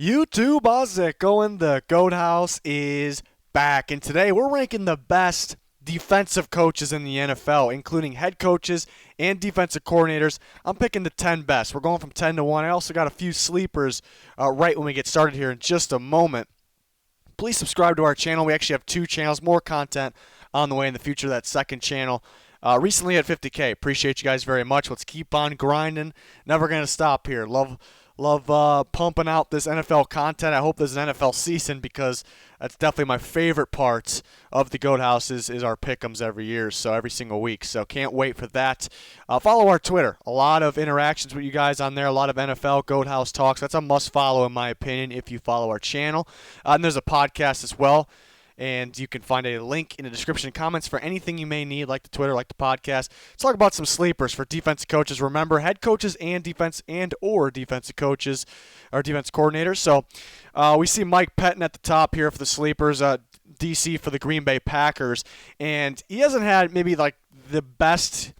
YouTube, how's it going? The Goat House is back, and today we're ranking the best defensive coaches in the NFL, including head coaches and defensive coordinators. I'm picking the 10 best. We're going from 10 to 1. I also got a few sleepers right when we get started here in just a moment. Please subscribe to our channel. We actually have two channels, more content on the way in the future. That second channel recently at 50K. Appreciate you guys very much. Let's keep on grinding. Never going to stop here. Love pumping out this NFL content. I hope there's an NFL season because that's definitely my favorite part of the Goat House is our pick'ems every year, so every single week. So can't wait for that. Follow our Twitter. A lot of interactions with you guys on there. A lot of NFL Goat House talks. That's a must follow in my opinion if you follow our channel. And there's a podcast as well. And you can find a link in the description and comments for anything you may need, like the Twitter, like the podcast. Let's talk about some sleepers for defensive coaches. Remember, head coaches and or defensive coaches or defensive coordinators. So we see Mike Pettin at the top here for the sleepers, DC for the Green Bay Packers. And he hasn't had maybe like the best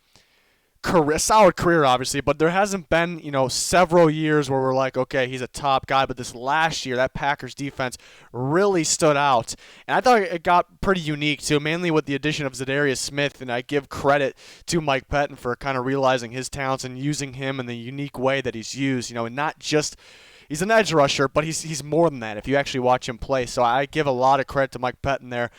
solid career, obviously, but there hasn't been, several years where we're like, okay, he's a top guy. But this last year, that Packers defense really stood out. And I thought it got pretty unique, too, mainly with the addition of Zadarius Smith. And I give credit to Mike Pettin for kind of realizing his talents and using him in the unique way that he's used, and not just – he's an edge rusher, but he's more than that if you actually watch him play. So I give a lot of credit to Mike Pettin there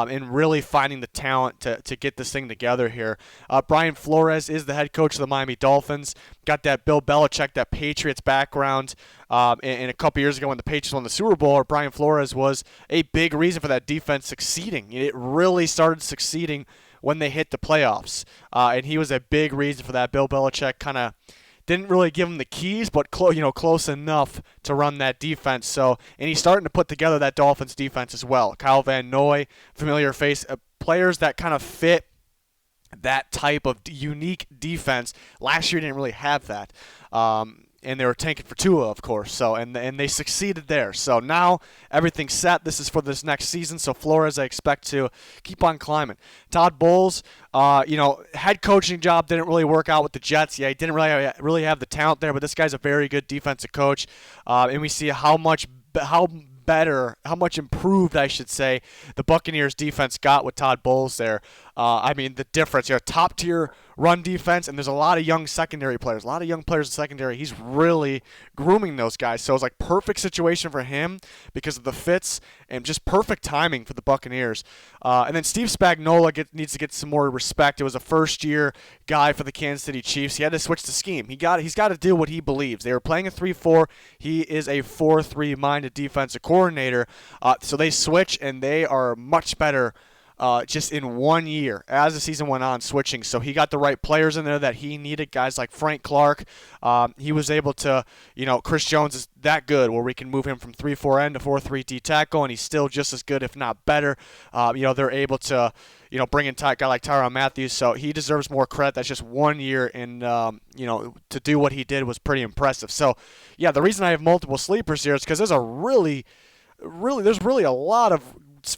in really finding the talent to get this thing together here. Brian Flores is the head coach of the Miami Dolphins. Got that Bill Belichick, that Patriots background. And a couple years ago when the Patriots won the Super Bowl, Brian Flores was a big reason for that defense succeeding. It really started succeeding when they hit the playoffs. And he was a big reason for that. Bill Belichick kind of didn't really give him the keys, but close enough to run that defense. So, and he's starting to put together that Dolphins defense as well. Kyle Van Noy, familiar face, players that kind of fit that type of unique defense. Last year didn't really have that. And they were tanking for Tua, of course. So and they succeeded there. So now everything's set. This is for this next season. So Flores, I expect to keep on climbing. Todd Bowles, head coaching job didn't really work out with the Jets. Yeah, he didn't really have the talent there, but this guy's a very good defensive coach. And we see how much improved, I should say, the Buccaneers defense got with Todd Bowles there. The difference, top tier run defense, and there's a lot of young secondary players. A lot of young players in secondary. He's really grooming those guys. So it's like perfect situation for him because of the fits and just perfect timing for the Buccaneers. And then Steve Spagnuolo needs to get some more respect. It was a first-year guy for the Kansas City Chiefs. He had to switch the scheme. He's got to do what he believes. They were playing a 3-4. He is a 4-3 minded defensive coordinator. So they switch, and they are much better just in 1 year as the season went on, switching. So he got the right players in there that he needed, guys like Frank Clark. He was able to, Chris Jones is that good where we can move him from 3-4 end to 4-3 D tackle, and he's still just as good, if not better. They're able to, bring in a guy like Tyrann Mathieu, so he deserves more credit. That's just 1 year, and, to do what he did was pretty impressive. So, yeah, the reason I have multiple sleepers here is because there's really a lot of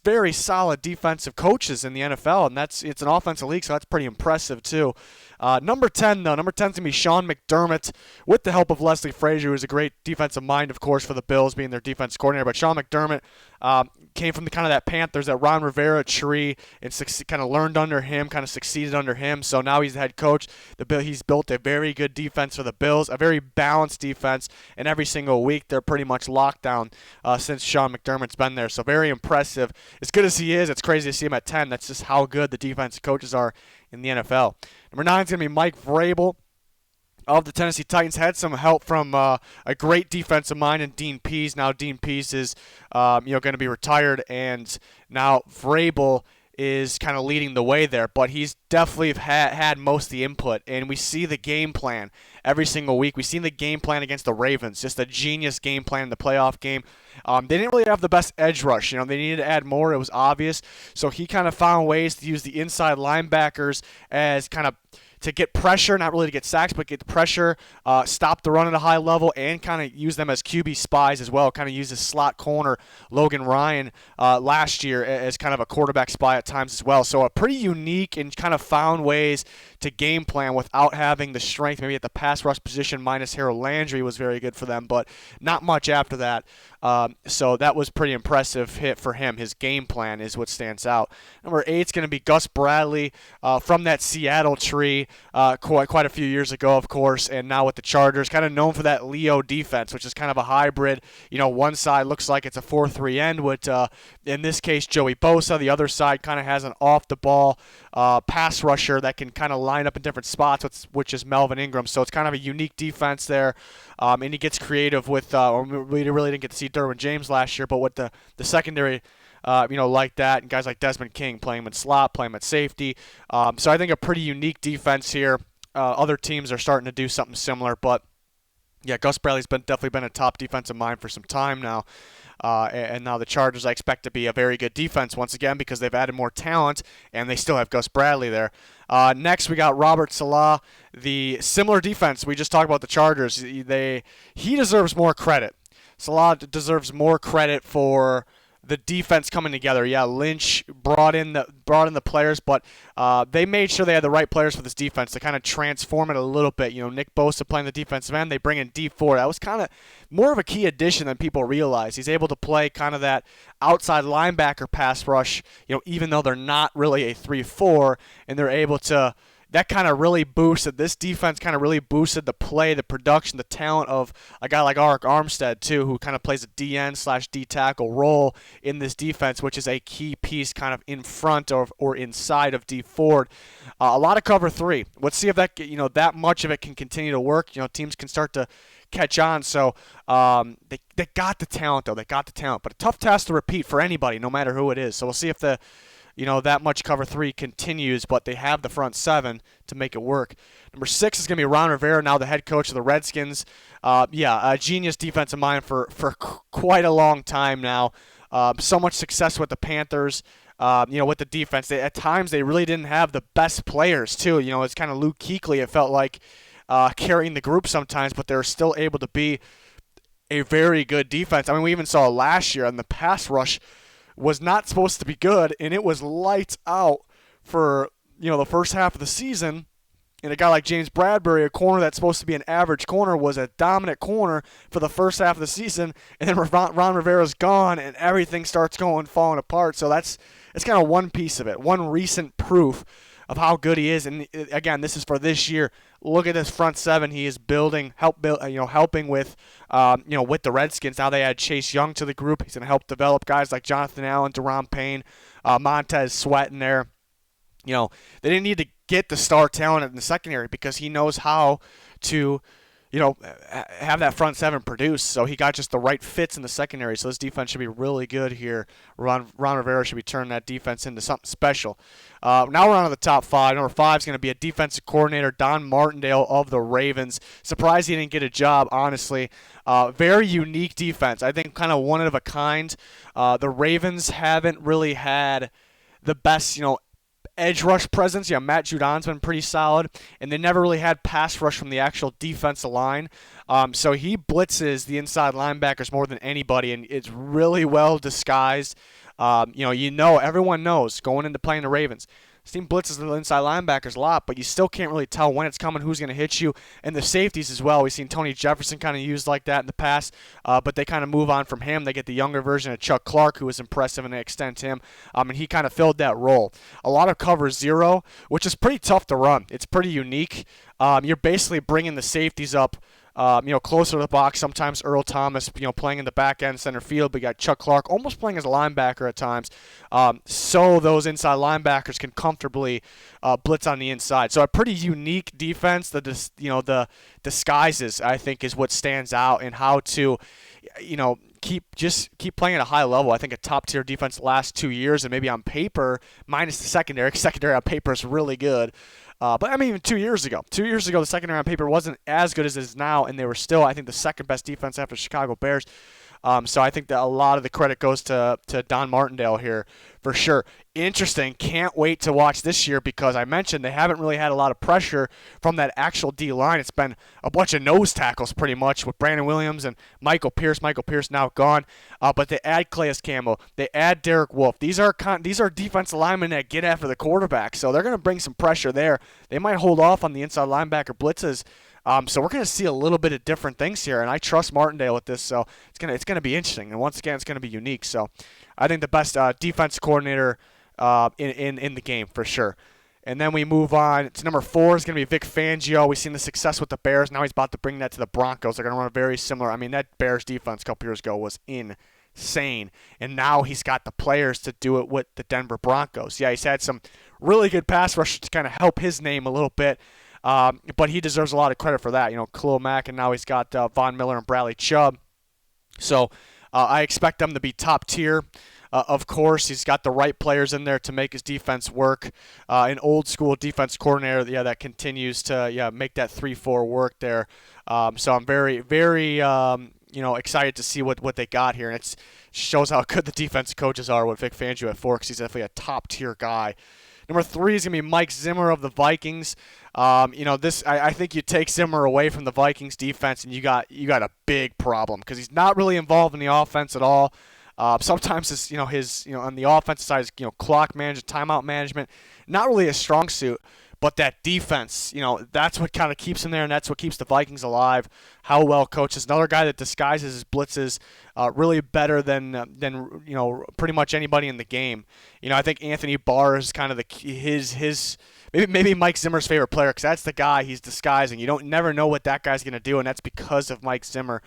very solid defensive coaches in the NFL, and it's an offensive league, so that's pretty impressive too. Number 10 is going to be Shawn McDermott with the help of Leslie Frazier, who's a great defensive mind, of course, for the Bills, being their defense coordinator. But Shawn McDermott came from the kind of that Panthers, that Ron Rivera tree, and kind of learned under him, kind of succeeded under him. So now he's the head coach. He's built a very good defense for the Bills, a very balanced defense, and every single week they're pretty much locked down since Shawn McDermott's been there. So very impressive. As good as he is, it's crazy to see him at 10. That's just how good the defensive coaches are in the NFL. Number 9 is going to be Mike Vrabel of the Tennessee Titans. Had some help from a great defensive mind in Dean Pease. Now Dean Pease is going to be retired, and now Vrabel is kind of leading the way there, but he's definitely had most of the input, and we see the game plan every single week. We've seen the game plan against the Ravens, just a genius game plan in the playoff game. They didn't really have the best edge rush. They needed to add more. It was obvious, so he kind of found ways to use the inside linebackers as kind of to get pressure, not really to get sacks, but get the pressure, stop the run at a high level, and kind of use them as QB spies as well. Kind of use his slot corner, Logan Ryan, last year as kind of a quarterback spy at times as well. So a pretty unique and kind of found ways to game plan without having the strength. Maybe at the pass rush position minus Harold Landry was very good for them, but not much after that. So that was pretty impressive hit for him. His game plan is what stands out. Number 8 is going to be Gus Bradley from that Seattle tree quite a few years ago, of course, and now with the Chargers, kind of known for that Leo defense, which is kind of a hybrid. One side looks like it's a 4-3 end with, in this case, Joey Bosa. The other side kind of has an off-the-ball pass rusher that can kind of line up in different spots, which is Melvin Ingram. So it's kind of a unique defense there, and he gets creative with, we really didn't get to see Derwin James last year, but with the secondary, like that, and guys like Desmond King playing him in slot, playing him at safety. So I think a pretty unique defense here. Other teams are starting to do something similar, but yeah, Gus Bradley's definitely been a top defensive mind for some time now. And now the Chargers, I expect to be a very good defense once again because they've added more talent, and they still have Gus Bradley there. Next, we got Robert Saleh, the similar defense. We just talked about the Chargers. He deserves more credit. Saleh deserves more credit for the defense coming together. Yeah, Lynch brought in the players, but they made sure they had the right players for this defense to kind of transform it a little bit. Nick Bosa playing the defensive end, they bring in D4. That was kind of more of a key addition than people realize. He's able to play kind of that outside linebacker pass rush, even though they're not really a 3-4, and they're able to. That kind of really boosted this defense. Kind of really boosted the play, the production, the talent of a guy like Arik Armstead too, who kind of plays a DN/D tackle role in this defense, which is a key piece, kind of in front or inside of D Ford. A lot of cover 3. Let's see if that that much of it can continue to work. Teams can start to catch on. So they got the talent though. They got the talent, but a tough task to repeat for anybody, no matter who it is. So we'll see if that much cover 3 continues, but they have the front 7 to make it work. Number 6 is going to be Ron Rivera, now the head coach of the Redskins. A genius defensive mind for quite a long time now. So much success with the Panthers, with the defense. At times, they really didn't have the best players, too. It's kind of Luke Kuechly, it felt like, carrying the group sometimes, but they're still able to be a very good defense. I mean, we even saw last year on the pass rush was not supposed to be good, and it was lights out for the first half of the season. And a guy like James Bradbury, a corner that's supposed to be an average corner, was a dominant corner for the first half of the season. And then Ron Rivera's gone, and everything starts falling apart. So it's kind of one piece of it, one recent proof of how good he is. And again, this is for this year. Look at this front 7 he is helping with, with the Redskins. Now they add Chase Young to the group. He's going to help develop guys like Jonathan Allen, Deron Payne, Montez Sweat in there. They didn't need to get the star talent in the secondary because he knows how to, have that front 7 produce. So he got just the right fits in the secondary. So this defense should be really good here. Ron Rivera should be turning that defense into something special. Now we're on to the top 5. Number 5 is going to be a defensive coordinator, Don Martindale of the Ravens. Surprised he didn't get a job, honestly. Very unique defense. I think kind of one of a kind. The Ravens haven't really had the best, edge rush presence. Matt Judon's been pretty solid, and they never really had pass rush from the actual defensive line. So he blitzes the inside linebackers more than anybody, and it's really well disguised. Everyone knows going into playing the Ravens, this team blitzes the inside linebackers a lot, but you still can't really tell when it's coming, who's going to hit you, and the safeties as well. We've seen Tony Jefferson kind of used like that in the past, but they kind of move on from him. They get the younger version of Chuck Clark, who was impressive, and they extend him, and he kind of filled that role. A lot of cover 0, which is pretty tough to run. It's pretty unique. You're basically bringing the safeties up closer to the box. Sometimes Earl Thomas, playing in the back end center field. We got Chuck Clark almost playing as a linebacker at times. So those inside linebackers can comfortably blitz on the inside. So a pretty unique defense. The disguises, I think, is what stands out, and how to, keep playing at a high level. I think a top tier defense the last 2 years, and maybe on paper, minus the secondary. Secondary on paper is really good. But I mean, even 2 years ago. 2 years ago, the secondary on paper wasn't as good as it is now, and they were still, I think, the second best defense after Chicago Bears. So I think that a lot of the credit goes to Don Martindale here for sure. Interesting. Can't wait to watch this year because I mentioned they haven't really had a lot of pressure from that actual D line. It's been a bunch of nose tackles pretty much with Brandon Williams and Michael Pierce. Michael Pierce now gone, but they add Calais Campbell. They add Derek Wolfe. These are defensive linemen that get after the quarterback, so they're going to bring some pressure there. They might hold off on the inside linebacker blitzes. So we're going to see a little bit of different things here, and I trust Martindale with this. So it's gonna be interesting, and once again, it's going to be unique. So I think the best defense coordinator in the game for sure. And then we move on to number 4 is going to be Vic Fangio. We've seen the success with the Bears. Now he's about to bring that to the Broncos. They're going to run a very similar. I mean, that Bears defense a couple years ago was insane. And now he's got the players to do it with the Denver Broncos. Yeah, he's had some really good pass rushers to kind of help his name a little bit. But he deserves a lot of credit for that. Khalil Mack, and now he's got Von Miller and Bradley Chubb. So I expect them to be top tier. Of course, he's got the right players in there to make his defense work. An old school defense coordinator, that continues to make that 3-4 work there. So I'm very, very excited to see what they got here, and it shows how good the defensive coaches are with Vic Fangio at 4 because he's definitely a top tier guy. Number 3 is going to be Mike Zimmer of the Vikings. I think you take Zimmer away from the Vikings defense and you got a big problem because he's not really involved in the offense at all. Sometimes his on the offensive side is clock management, timeout management, not really a strong suit. But that defense, that's what kind of keeps him there, and that's what keeps the Vikings alive. How well coached is another guy that disguises his blitzes really better than pretty much anybody in the game. I think Anthony Barr is kind of his maybe Mike Zimmer's favorite player because that's the guy he's disguising. You don't never know what that guy's going to do, and that's because of Mike Zimmer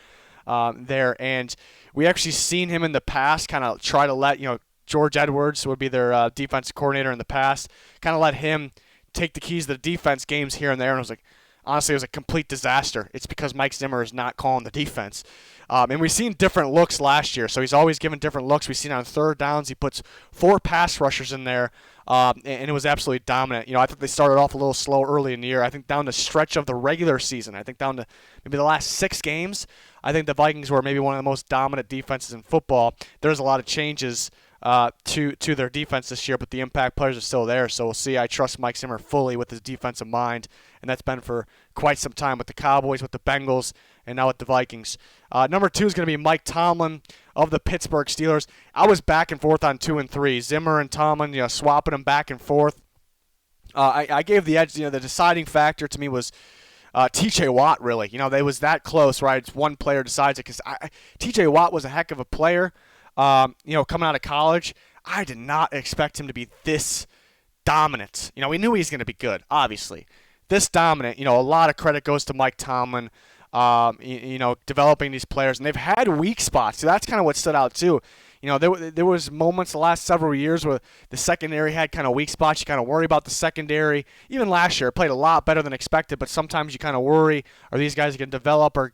there. And we actually seen him in the past kind of try to let George Edwards would be their defensive coordinator in the past, kind of let him take the keys to the defense games here and there, and it was a complete disaster. It's because Mike Zimmer is not calling the defense. And we've seen different looks last year, so he's always given different looks. We've seen on third downs, he puts 4 pass rushers in there, and it was absolutely dominant. I think they started off a little slow early in the year. I think down the stretch of the regular season, I think down to maybe the last 6 games, I think the Vikings were maybe one of the most dominant defenses in football. There's a lot of changes to their defense this year, but the impact players are still there. So we'll see. I trust Mike Zimmer fully with his defensive mind, and that's been for quite some time with the Cowboys, with the Bengals, and now with the Vikings. Number 2 is going to be Mike Tomlin of the Pittsburgh Steelers. I was back and forth on 2 and 3. Zimmer and Tomlin, swapping them back and forth. I gave the edge. The deciding factor to me was T.J. Watt, really. They was that close, right? It's one player decides it because T.J. Watt was a heck of a player. Coming out of college, I did not expect him to be this dominant. We knew he was going to be good, obviously. This dominant, a lot of credit goes to Mike Tomlin, developing these players. And they've had weak spots, so that's kind of what stood out, too. There was moments the last several years where the secondary had kind of weak spots. You kind of worry about the secondary. Even last year, it played a lot better than expected, but sometimes you kind of worry, are these guys going to develop or,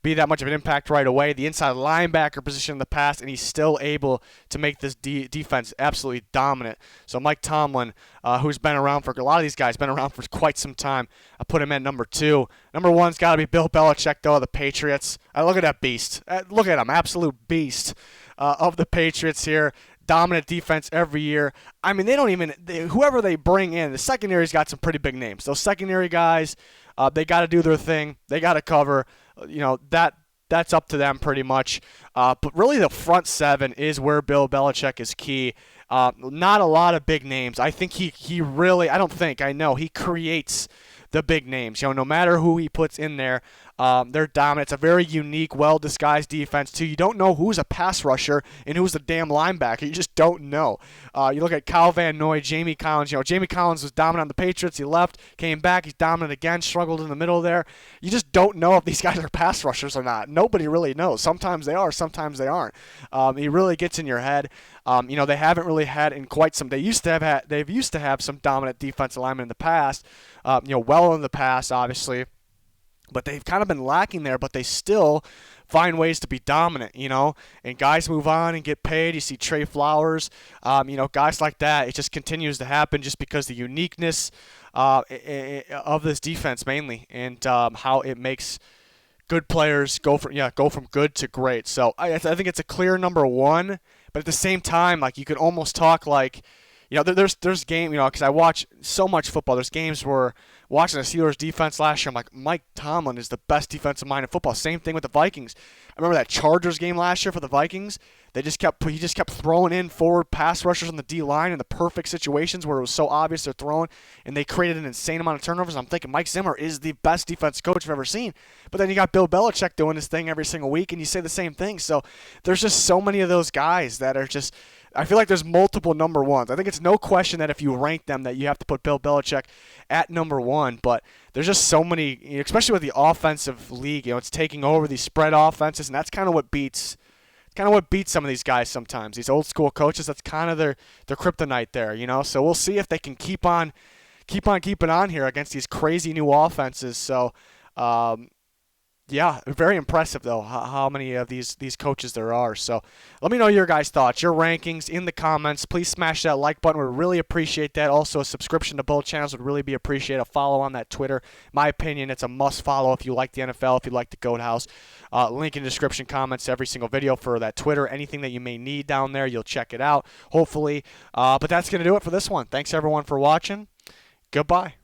be that much of an impact right away. The inside linebacker position in the past, and he's still able to make this defense absolutely dominant. So Mike Tomlin, who's been around for a lot of these guys, been around for quite some time. I put him at number 2. Number 1's got to be Bill Belichick, though, of the Patriots. Look at that beast. Look at him, absolute beast of the Patriots here. Dominant defense every year. I mean, whoever they bring in, the secondary's got some pretty big names. Those secondary guys, they got to do their thing. They got to cover. That's up to them pretty much. But really the front 7 is where Bill Belichick is key. Not a lot of big names. I think he really, I know he creates the big names. No matter who he puts in there, they're dominant. It's a very unique, well-disguised defense, too. You don't know who's a pass rusher and who's a damn linebacker. You just don't know. You look at Kyle Van Noy, Jamie Collins. Jamie Collins was dominant on the Patriots. He left, came back. He's dominant again, struggled in the middle there. You just don't know if these guys are pass rushers or not. Nobody really knows. Sometimes they are, sometimes they aren't. He really gets in your head. They haven't really had in quite some. They've used to have some dominant defensive linemen in the past. Well in the past, obviously. But they've kind of been lacking there, but they still find ways to be dominant, and guys move on and get paid. You see Trey Flowers, guys like that. It just continues to happen just because the uniqueness of this defense mainly and how it makes good players go from good to great. So I think it's a clear number one. But at the same time, like you could almost talk like, there's game, because I watch so much football. There's games where watching the Steelers defense last year, I'm like, Mike Tomlin is the best defensive mind in football. Same thing with the Vikings. I remember that Chargers game last year for the Vikings. He just kept throwing in forward pass rushers on the D line in the perfect situations where it was so obvious they're throwing, and they created an insane amount of turnovers. I'm thinking Mike Zimmer is the best defense coach I've ever seen. But then you got Bill Belichick doing his thing every single week, and you say the same thing. So there's just so many of those guys that are just. I feel like there's multiple number ones. I think it's no question that if you rank them that you have to put Bill Belichick at number one. But there's just so many, especially with the offensive league. It's taking over these spread offenses, and that's kind of what beats. Kind of what beats some of these guys sometimes. These old school coaches, that's kind of their kryptonite there. So we'll see if they can keep on keeping on here against these crazy new offenses. So. Yeah, very impressive, though, how many of these coaches there are. So let me know your guys' thoughts, your rankings in the comments. Please smash that like button. We'd really appreciate that. Also, a subscription to both channels would really be appreciated. A follow on that Twitter. My opinion, it's a must-follow if you like the NFL, if you like the Goat House. Link in the description comments to every single video for that Twitter. Anything that you may need down there, you'll check it out, hopefully. But that's going to do it for this one. Thanks, everyone, for watching. Goodbye.